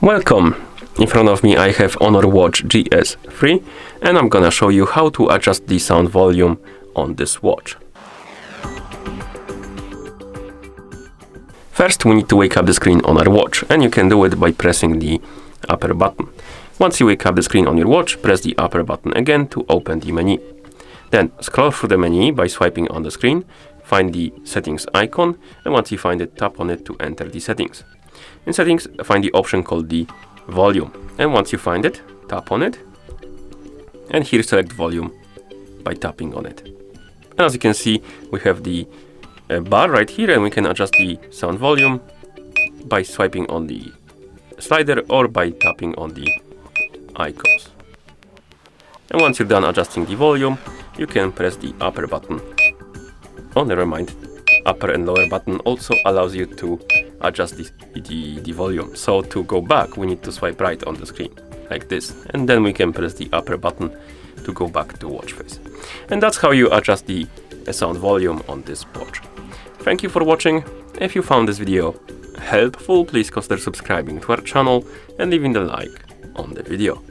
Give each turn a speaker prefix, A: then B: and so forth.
A: Welcome! In front of me I have Honor Watch GS3 and I'm gonna show you how to adjust the sound volume on this watch. First we need to wake up the screen on our watch, and you can do it by pressing the upper button. Once you wake up the screen on your watch, press the upper button again to open the menu. Then scroll through the menu by swiping on the screen, find the settings icon, and once you find it, tap on it to enter the settings. In settings, find the option called the volume, and once you find it, tap on it, and here select volume by tapping on it. And as you can see, we have the bar right here, and we can adjust the sound volume by swiping on the slider or by tapping on the icons. And once you're done adjusting the volume, you can press the upper button. Oh, never mind. Upper and lower button also allows you to adjust the volume. So to go back, we need to swipe right on the screen, like this. And then we can press the upper button to go back to watch face. And that's how you adjust the sound volume on this watch. Thank you for watching. If you found this video helpful, please consider subscribing to our channel and leaving a like on the video.